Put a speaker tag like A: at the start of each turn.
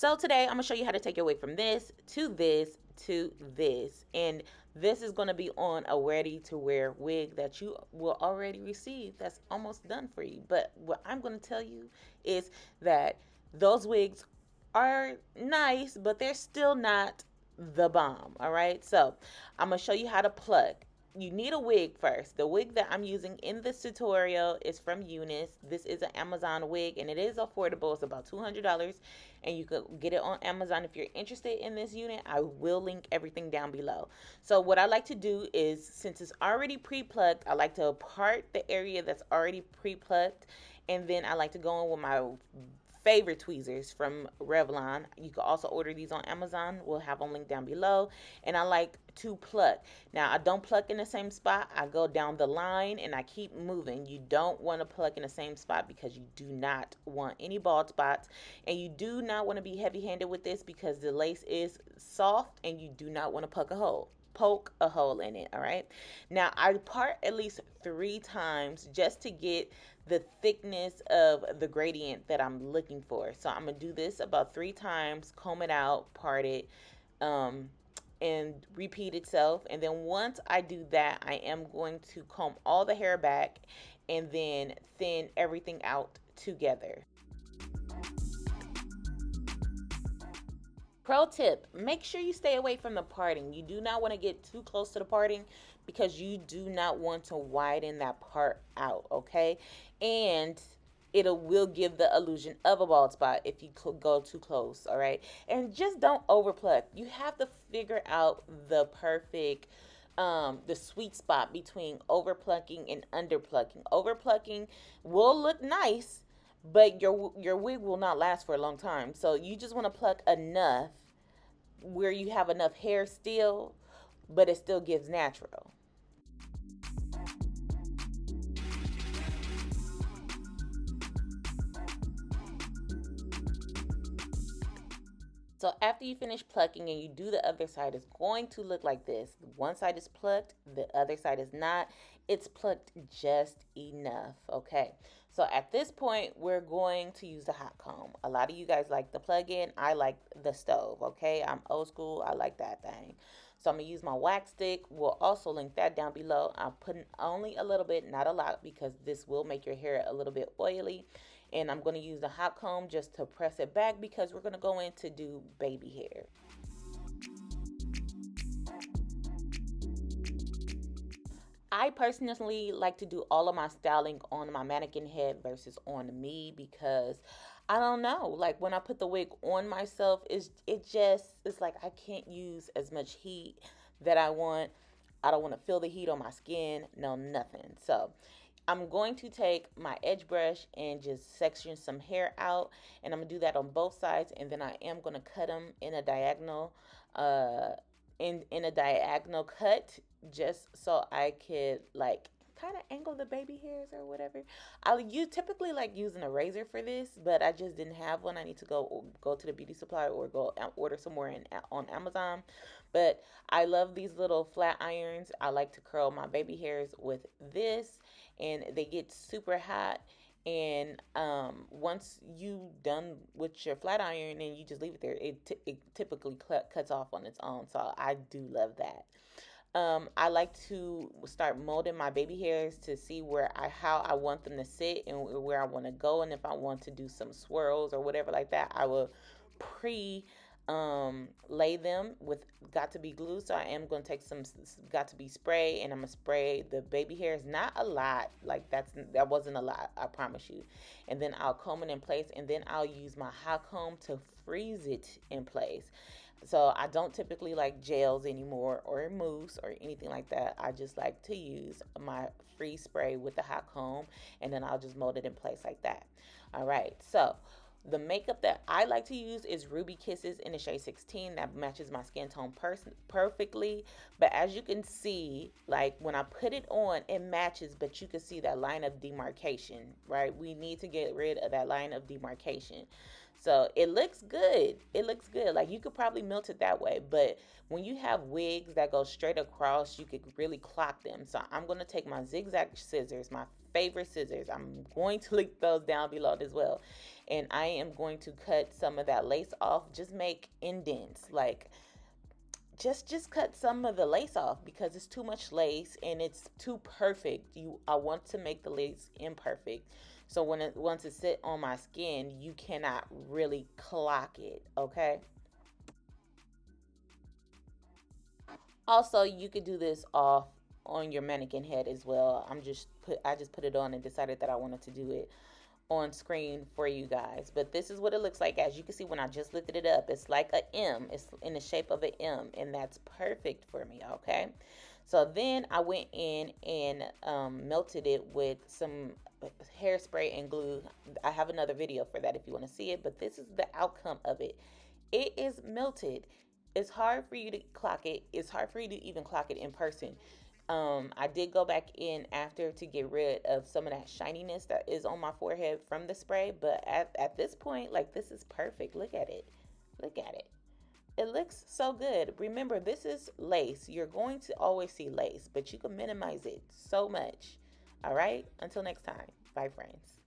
A: So today I'm gonna show you how to take your wig from this to this to this, and this is gonna be on a ready to wear wig that you will already receive that's almost done for you. But what I'm gonna tell you is that those wigs are nice, but they're still not the bomb. All right, so I'm gonna show you how to pluck. You need a wig first. The wig that I'm using in this tutorial is from Eunice. This is an Amazon wig and it is affordable. It's about $200 and you could get it on Amazon. If you're interested in this unit, I will link everything down below. So what I like to do is, since it's already pre-plucked, I like to part the area that's already pre-plucked, and then I like to go in with my favorite tweezers from Revlon. You can also order these on Amazon. We'll have them linked down below. And I like to pluck. Now, I don't pluck in the same spot. I go down the line and I keep moving. You don't want to pluck in the same spot because you do not want any bald spots. And you do not want to be heavy-handed with this because the lace is soft and you do not want to poke a hole in it. All right, now I part at least 3 times just to get the thickness of the gradient that I'm looking for. So I'm gonna do this about 3 times, comb it out, part it, and repeat itself. And then once I do that, I am going to comb all the hair back and then thin everything out together. Pro tip, make sure you stay away from the parting. You do not want to get too close to the parting because you do not want to widen that part out, okay? And it will give the illusion of a bald spot if you could go too close, all right? And just don't overpluck. You have to figure out the perfect the sweet spot between overplucking and underplucking. Overplucking will look nice, but your wig will not last for a long time. So you just want to pluck enough where you have enough hair still, but it still gives natural. So after you finish plucking and you do the other side, it's going to look like this. One side is plucked, the other side is not. It's plucked just enough, okay? So at this point, we're going to use the hot comb. A lot of you guys like the plug-in. I like the stove, okay? I'm old school. I like that thing. So I'm going to use my wax stick. We'll also link that down below. I'm putting only a little bit, not a lot, because this will make your hair a little bit oily. And I'm going to use the hot comb just to press it back because we're going to go in to do baby hair. I personally like to do all of my styling on my mannequin head versus on me because I don't know, like when I put the wig on myself, it's like I can't use as much heat that I want. I don't want to feel the heat on my skin, no nothing. So I'm going to take my edge brush and just section some hair out, and I'm gonna do that on both sides, and then I am gonna cut them in a diagonal, in a diagonal cut, just so I could like kind of angle the baby hairs or whatever. You typically like using a razor for this, but I just didn't have one. I need to go to the beauty supply or go order somewhere on Amazon. But I love these little flat irons. I like to curl my baby hairs with this, and they get super hot. And once you done with your flat iron and you just leave it there, it typically cuts off on its own. So I do love that. I like to start molding my baby hairs to see how I want them to sit and where I want to go, and if I want to do some swirls or whatever like that, I will pre lay them with got to be glue. So I am going to take some got to be spray, and I'm gonna spray the baby hairs, not a lot, like that wasn't a lot, I promise you. And then I'll comb it in place, and then I'll use my hot comb to freeze it in place. So I don't typically like gels anymore or mousse or anything like that. I just like to use my freeze spray with the hot comb, and then I'll just mold it in place like that. All right, so the makeup that I like to use is Ruby Kisses in the shade 16. That matches my skin tone perfectly. But as you can see, like when I put it on, it matches, but you can see that line of demarcation, right? We need to get rid of that line of demarcation. So it looks good. It looks good. Like you could probably melt it that way. But when you have wigs that go straight across, you could really clock them. So I'm going to take my zigzag scissors, my favorite scissors. I'm going to link those down below as well. and I am going to cut some of that lace off. Just make indents, like just cut some of the lace off because it's too much lace and it's too perfect. I want to make the lace imperfect. So once it sit on my skin, you cannot really clock it, okay? Also, you could do this off on your mannequin head as well. I just put it on and decided that I wanted to do it on screen for you guys. But this is what it looks like. As you can see, when I just lifted it up, it's like a M. It's in the shape of an M, and that's perfect for me, okay? So then I went in and melted it with some hairspray and glue. I have another video for that if you want to see it, but this is the outcome of it. It is melted. It's hard for you to clock it. It's hard for you to even clock it in person. I did go back in after to get rid of some of that shininess that is on my forehead from the spray, but at this point, like, this is perfect. Look at it. Look at it. It looks so good. Remember, this is lace. You're going to always see lace, but you can minimize it so much. All right? Until next time. Bye, friends.